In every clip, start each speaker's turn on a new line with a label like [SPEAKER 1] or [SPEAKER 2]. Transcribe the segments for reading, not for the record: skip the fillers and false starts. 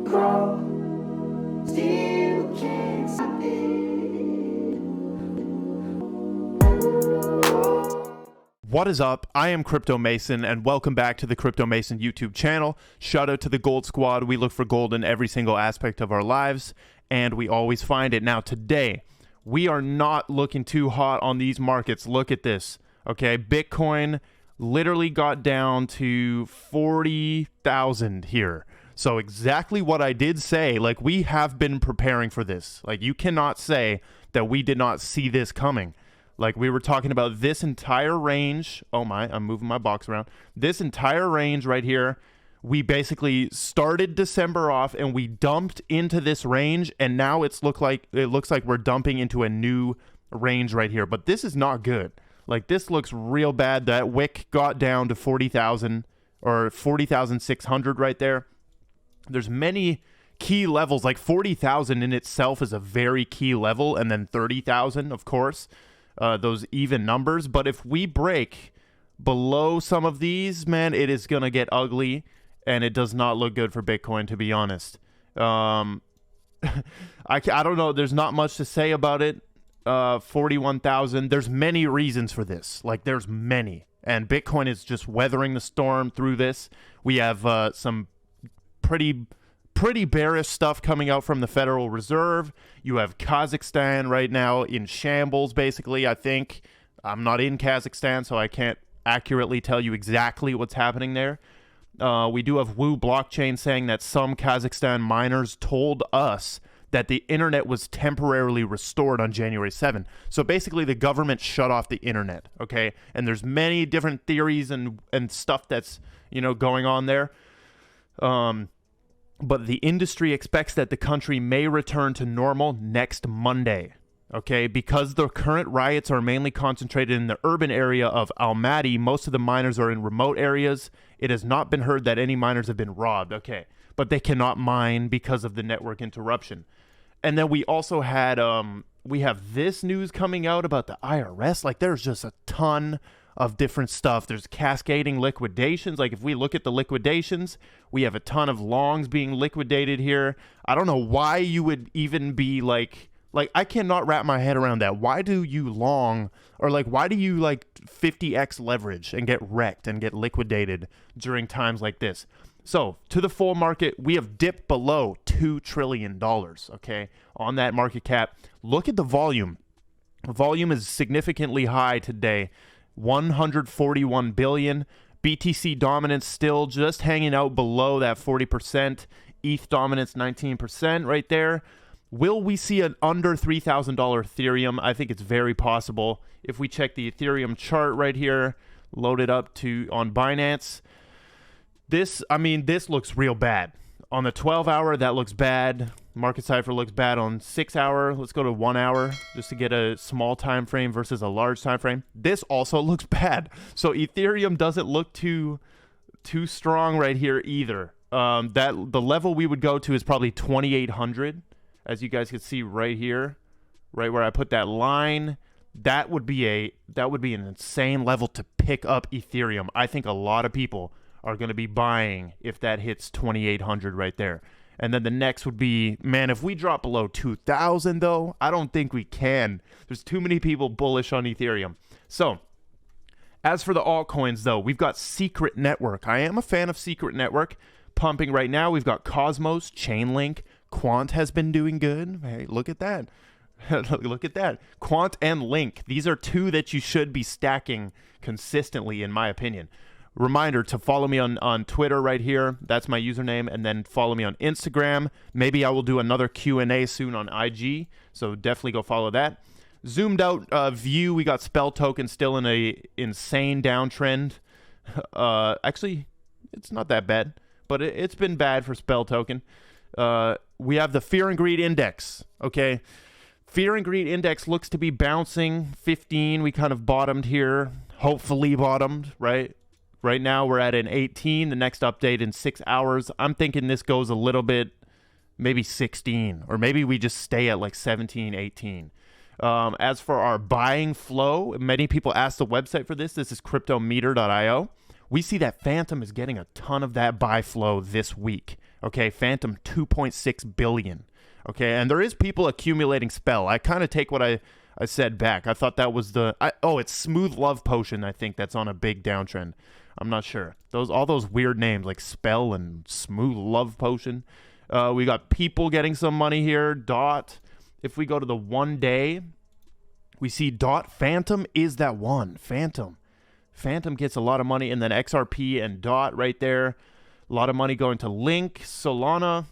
[SPEAKER 1] grow, still can't stop it.
[SPEAKER 2] What is up? I am Crypto Mason, and welcome back to the Crypto Mason YouTube channel. Shout out to the Gold Squad. We look for gold in every single aspect of our lives, and we always find it. Now, today, we are not looking too hot on these markets. Look at this, okay? Bitcoin literally got down to 40,000 here. So exactly what I did say, like, we have been preparing for this. Like, you cannot say that we did not see this coming. Like, we were talking about this entire range. Oh my, I'm moving my box around. This entire range right here, we basically started December off and we dumped into this range, and now it looks like we're dumping into a new range right here. But this is not good. Like, this looks real bad. That wick got down to 40,000 or 40,600 right there. There's many key levels. Like 40,000 in itself is a very key level, and then 30,000, of course. Those even numbers. But if we break below some of these, man, it is going to get ugly, and it does not look good for Bitcoin, to be honest. I don't know. There's not much to say about it. 41,000. There's many reasons for this. Like, there's many. And Bitcoin is just weathering the storm through this. We have some pretty bearish stuff coming out from the Federal Reserve. You have Kazakhstan right now in shambles, basically, I think. I'm not in Kazakhstan, so I can't accurately tell you exactly what's happening there. We do have Wu Blockchain saying that some Kazakhstan miners told us that the internet was temporarily restored on January 7th. So basically, the government shut off the internet, okay? And there's many different theories and stuff that's, you know, going on there. But the industry expects that the country may return to normal next Monday, okay? Because the current riots are mainly concentrated in the urban area of Almaty, most of the miners are in remote areas. It has not been heard that any miners have been robbed, okay? But they cannot mine because of the network interruption. And then we also had, we have this news coming out about the IRS. Like, there's just a ton of different stuff. There's cascading liquidations. Like, if we look at the liquidations, we have a ton of longs being liquidated here. I don't know why you would even be like I cannot wrap my head around that. Why do you long, or like, why do you like 50x leverage and get wrecked and get liquidated during times like this? So to the full market, we have dipped below $2 trillion, okay, on that market cap. Look at the volume. Volume is significantly high today. 141 billion. BTC dominance still just hanging out below that 40%. ETH dominance 19% right there. Will we see an under $3,000 Ethereum? I think it's very possible. If we check the Ethereum chart right here, load it up on Binance. This looks real bad. On the 12-hour, that looks bad. Market cipher looks bad on 6-hour. Let's go to 1 hour just to get a small time frame versus a large time frame. This also looks bad. So Ethereum doesn't look too strong right here either. The level we would go to is probably 2,800, as you guys can see right here, right where I put that line. That would be an insane level to pick up Ethereum. I think a lot of people are going to be buying if that hits 2,800 right there. And then the next would be, man, if we drop below 2,000 though, I don't think we can. There's too many people bullish on Ethereum. So as for the altcoins though, we've got Secret Network. I am a fan of Secret Network pumping right now. We've got Cosmos, Chainlink, Quant has been doing good. Hey, look at that. Look at that. Quant and Link. These are two that you should be stacking consistently, in my opinion. Reminder to follow me on Twitter right here. That's my username. And then follow me on Instagram. Maybe I will do another Q&A soon on IG. So definitely go follow that. Zoomed out view. We got Spell Token still in a insane downtrend. Actually, it's not that bad. But it's been bad for Spell Token. We have the Fear and Greed Index. Okay. Fear and Greed Index looks to be bouncing 15. We kind of bottomed here. Hopefully bottomed, right? Right now we're at an 18. The next update in 6 hours. I'm thinking this goes a little bit, maybe 16. Or maybe we just stay at like 17, 18. As for our buying flow, many people ask the website for this. This is cryptometer.io. We see that Phantom is getting a ton of that buy flow this week. Okay, Phantom 2.6 billion. Okay, and there is people accumulating spell. I kind of take what I said back. I thought that was it's Smooth Love Potion, I think, that's on a big downtrend. I'm not sure. All those weird names like Spell and Smooth Love Potion. We got people getting some money here. Dot. If we go to the 1 day, we see Dot. Phantom is that one. Phantom gets a lot of money, and then XRP and Dot right there. A lot of money going to Link, Solana.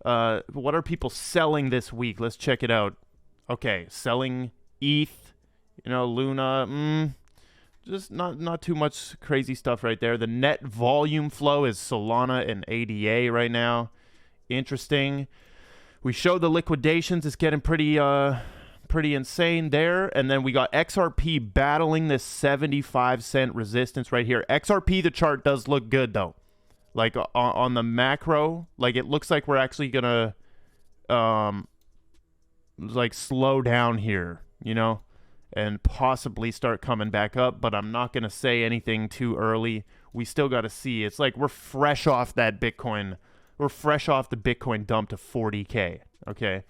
[SPEAKER 2] What are people selling this week? Let's check it out. Okay, selling ETH, Luna. Just not too much crazy stuff right there. The net volume flow is Solana and ADA right now. Interesting. We showed the liquidations. It's getting pretty insane there. And then we got XRP battling this 75-cent resistance right here. XRP, the chart does look good though. Like on the macro, like it looks like we're actually gonna like slow down here, and possibly start coming back up, but I'm not gonna say anything too early. We still gotta see. It's like we're fresh off that Bitcoin. We're fresh off the Bitcoin dump to 40K. Okay.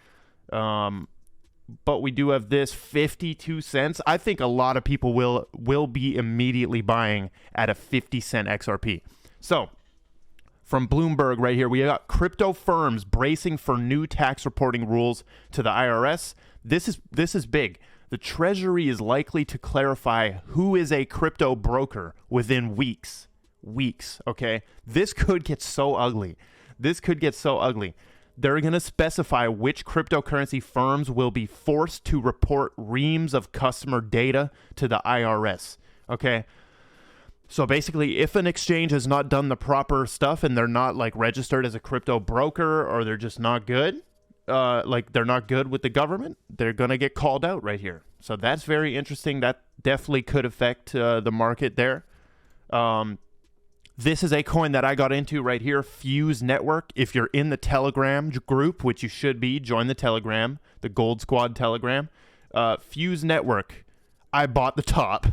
[SPEAKER 2] But we do have this 52 cents. I think a lot of people will be immediately buying at a 50-cent XRP. So from Bloomberg right here, we got crypto firms bracing for new tax reporting rules to the IRS. This is big. The Treasury is likely to clarify who is a crypto broker within weeks. Okay? This could get so ugly. They're going to specify which cryptocurrency firms will be forced to report reams of customer data to the IRS. Okay? So basically, if an exchange has not done the proper stuff and they're not like registered as a crypto broker, or they're just not good, like they're not good with the government, they're going to get called out right here. So that's very interesting. That definitely could affect the market there. This is a coin that I got into right here, Fuse Network. If you're in the Telegram group, which you should be, join the Telegram, the Gold Squad Telegram. Fuse Network, I bought the top.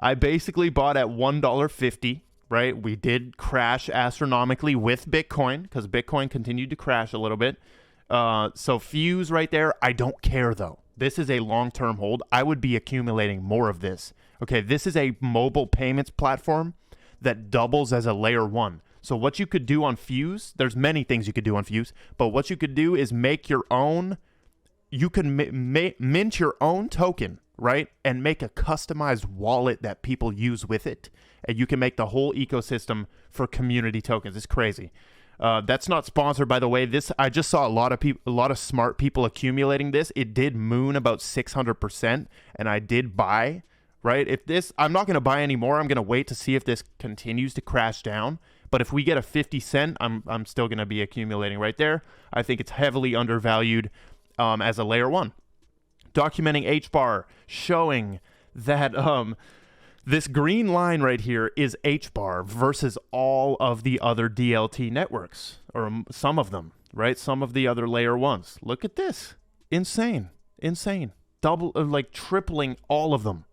[SPEAKER 2] I basically bought at $1.50, right? We did crash astronomically with Bitcoin because Bitcoin continued to crash a little bit. So Fuse right there, I don't care though. This is a long-term hold. I would be accumulating more of this. Okay, this is a mobile payments platform that doubles as a layer 1. So what you could do on Fuse, there's many things you could do on Fuse, but what you could do is make your own, you can mint your own token, right? And make a customized wallet that people use with it. And you can make the whole ecosystem for community tokens. It's crazy. That's not sponsored, by the way. I just saw a lot of smart people accumulating this. It did moon about 600%, and I did buy. Right? I'm not going to buy anymore. I'm going to wait to see if this continues to crash down. But if we get a 50 cent, I'm still going to be accumulating right there. I think it's heavily undervalued as a layer 1. Documenting HBAR, showing that this green line right here is HBAR versus all of the other DLT networks, or some of them, right? Some of the other layer 1s. Look at this. Insane. Double, like tripling all of them.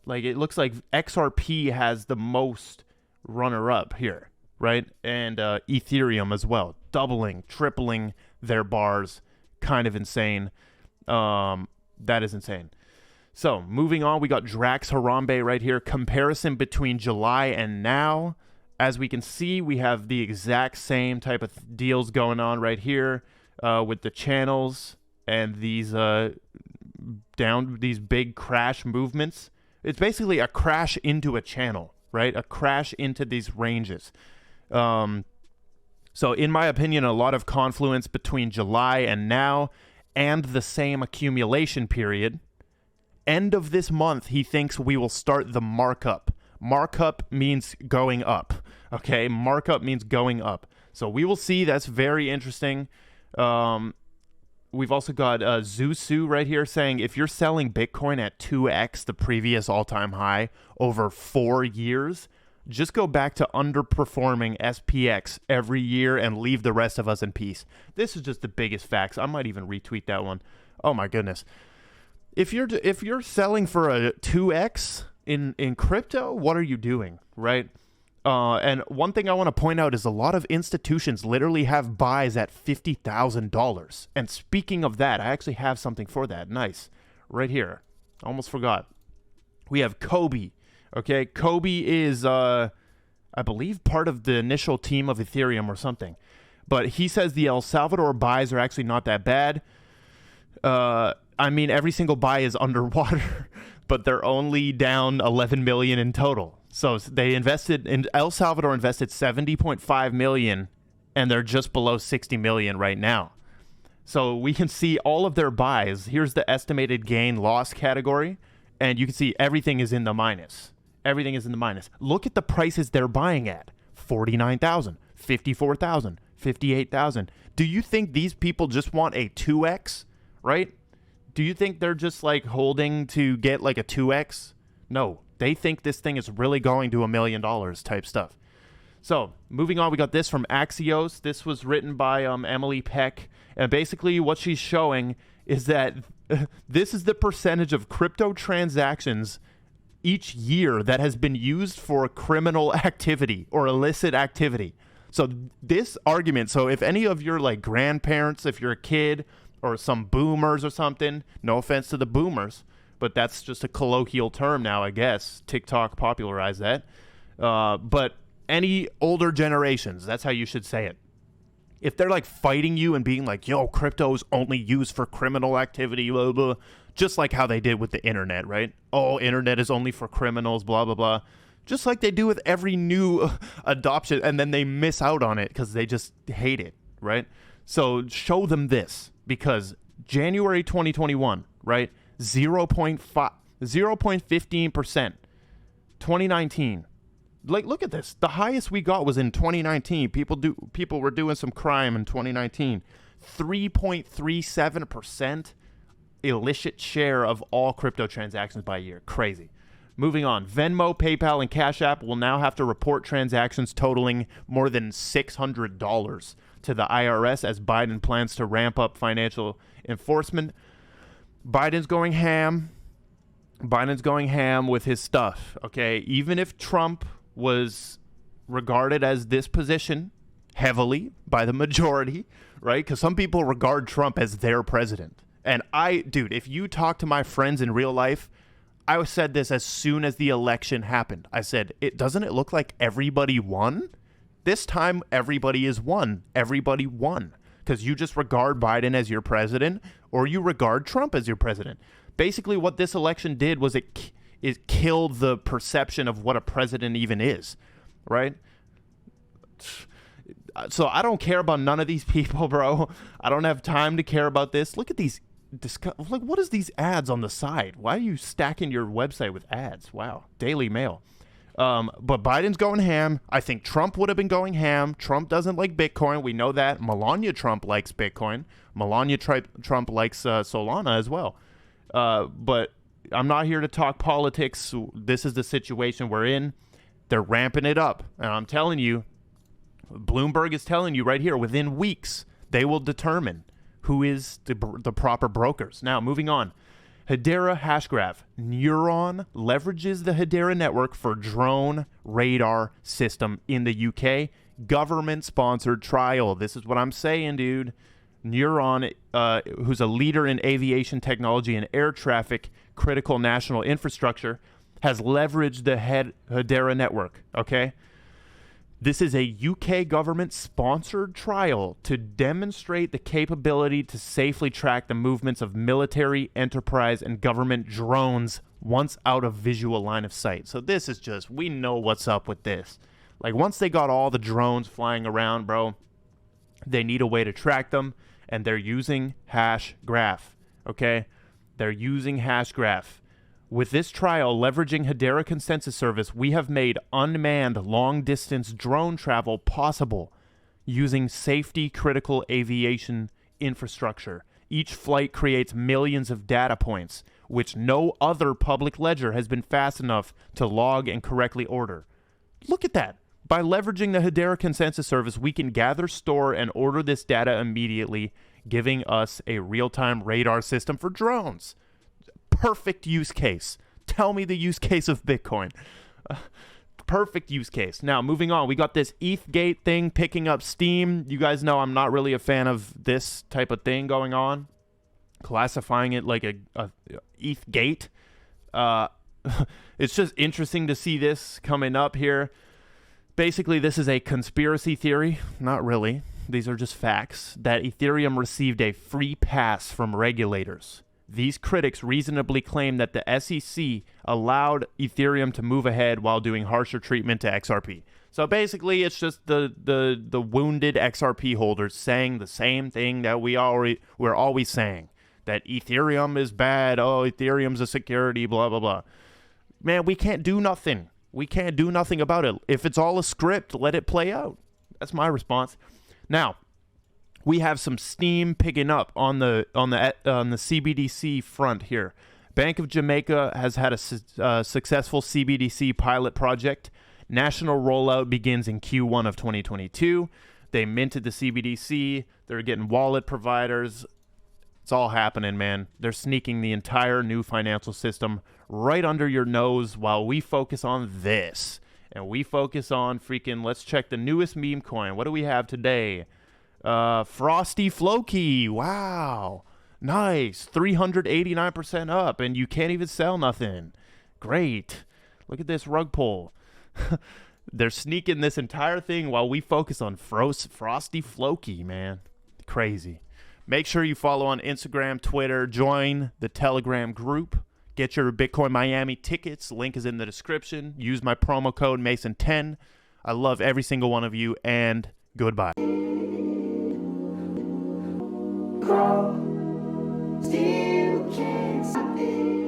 [SPEAKER 2] Like, it looks like XRP has the most runner-up here, right? And Ethereum as well. Doubling, tripling their bars. Kind of insane. That is insane. So, moving on, we got Drax Harambe right here. Comparison between July and now. As we can see, we have the exact same type of deals going on right here with the channels and these big crash movements. It's basically a crash into a channel, right? A crash into these ranges. So in my opinion, a lot of confluence between July and now, and the same accumulation period. End of this month, he thinks we will start the markup. Markup means going up. Okay, markup means going up. So we will see. That's very interesting. We've also got Zusu right here saying, if you're selling Bitcoin at 2x the previous all-time high over 4 years, just go back to underperforming SPX every year and leave the rest of us in peace. This is just the biggest facts. I might even retweet that one. Oh my goodness. If you're selling for a 2x in crypto, what are you doing, right? And one thing I want to point out is a lot of institutions literally have buys at $50,000. And speaking of that, I actually have something for that. Nice. Right here. Almost forgot. We have Kobe. Okay, Kobe is, I believe, part of the initial team of Ethereum or something. But he says the El Salvador buys are actually not that bad. I mean, every single buy is underwater, but they're only down 11 million in total. So they invested in El Salvador invested 70.5 million, and they're just below 60 million right now. So we can see all of their buys. Here's the estimated gain loss category, and you can see everything is in the minus. Everything is in the minus. Look at the prices they're buying at. 49,000, 54,000, 58,000. Do you think these people just want a 2x, right? Do you think they're just like holding to get like a 2x? No, they think this thing is really going to $1 million type stuff. So moving on, we got this from Axios. This was written by Emily Peck. And basically what she's showing is that this is the percentage of crypto transactions each year that has been used for criminal activity or illicit activity. So this argument, so if any of your like grandparents, if you're a kid or some boomers or something, no offense to the boomers, but that's just a colloquial term now, I guess. TikTok popularized that. But any older generations, that's how you should say it. If they're like fighting you and being like, yo, crypto is only used for criminal activity, blah, blah, just like how they did with the internet, right? Oh, internet is only for criminals, blah, blah, blah. Just like they do with every new adoption, and then they miss out on it because they just hate it, right? So show them this, because January 2021, right? 0.15%. 2019. Like, look at this. The highest we got was in 2019. People were doing some crime in 2019. 3.37% illicit share of all crypto transactions by year. Crazy. Moving on. Venmo, PayPal, and Cash App will now have to report transactions totaling more than $600 to the IRS as Biden plans to ramp up financial enforcement. Biden's going ham. Biden's going ham with his stuff, okay? Even if Trump was regarded as this position heavily by the majority, right? Because some people regard Trump as their president. And dude, if you talk to my friends in real life, I said this as soon as the election happened. I said, doesn't it look like everybody won? This time, everybody is won. Everybody won. Because you just regard Biden as your president, or you regard Trump as your president. Basically, what this election did was it killed the perception of what a president even is, right? So I don't care about none of these people, bro. I don't have time to care about this. Look at these. Like, what is these ads on the side? Why are you stacking your website with ads? Wow. Daily Mail. But Biden's going ham. I think Trump would have been going ham. Trump doesn't like Bitcoin. We know that. Melania Trump likes Bitcoin. Melania Trump likes Solana as well. But I'm not here to talk politics. This is the situation we're in. They're ramping it up. And I'm telling you, Bloomberg is telling you right here, within weeks, they will determine who is the proper brokers. Now, moving on. Hedera Hashgraph. Neuron leverages the Hedera network for drone radar system in the UK. Government-sponsored trial. This is what I'm saying, dude. Neuron, who's a leader in aviation technology and air traffic critical national infrastructure, has leveraged the Hedera network, okay? This is a UK government-sponsored trial to demonstrate the capability to safely track the movements of military, enterprise, and government drones once out of visual line of sight. So this is just, we know what's up with this. Like, once they got all the drones flying around, bro, they need a way to track them, and they're using Hashgraph, okay? They're using Hashgraph. With this trial, leveraging Hedera Consensus Service, we have made unmanned long-distance drone travel possible using safety-critical aviation infrastructure. Each flight creates millions of data points, which no other public ledger has been fast enough to log and correctly order. Look at that. By leveraging the Hedera Consensus Service, we can gather, store, and order this data immediately, giving us a real-time radar system for drones. Perfect use case. Tell me the use case of Bitcoin. perfect use case. Now, moving on, we got this Ethgate thing picking up steam. You guys know I'm not really a fan of this type of thing going on. Classifying it like a Ethgate. It's just interesting to see this coming up here. Basically, this is a conspiracy theory. Not really. These are just facts. That Ethereum received a free pass from regulators. These critics reasonably claim that the SEC allowed Ethereum to move ahead while doing harsher treatment to XRP. So basically, it's just the wounded XRP holders saying the same thing that we're always saying. That Ethereum is bad. Oh, Ethereum's a security, blah, blah, blah. Man, we can't do nothing. We can't do nothing about it. If it's all a script, let it play out. That's my response. Now, we have some steam picking up on the CBDC front here. Bank of Jamaica has had a successful CBDC pilot project. National rollout begins in Q1 of 2022. They minted the CBDC. They're getting wallet providers. It's all happening, man. They're sneaking the entire new financial system right under your nose while we focus on this. And we focus on freaking, let's check the newest meme coin. What do we have today? Frosty Floki. Wow. Nice. 389% up, and you can't even sell nothing. Great. Look at this rug pull. They're sneaking this entire thing while we focus on Frosty Floki, man. Crazy. Make sure you follow on Instagram, Twitter, join the Telegram group. Get your Bitcoin Miami tickets. Link is in the description. Use my promo code Mason10. I love every single one of you, and goodbye.
[SPEAKER 1] Grow, still can't stop it.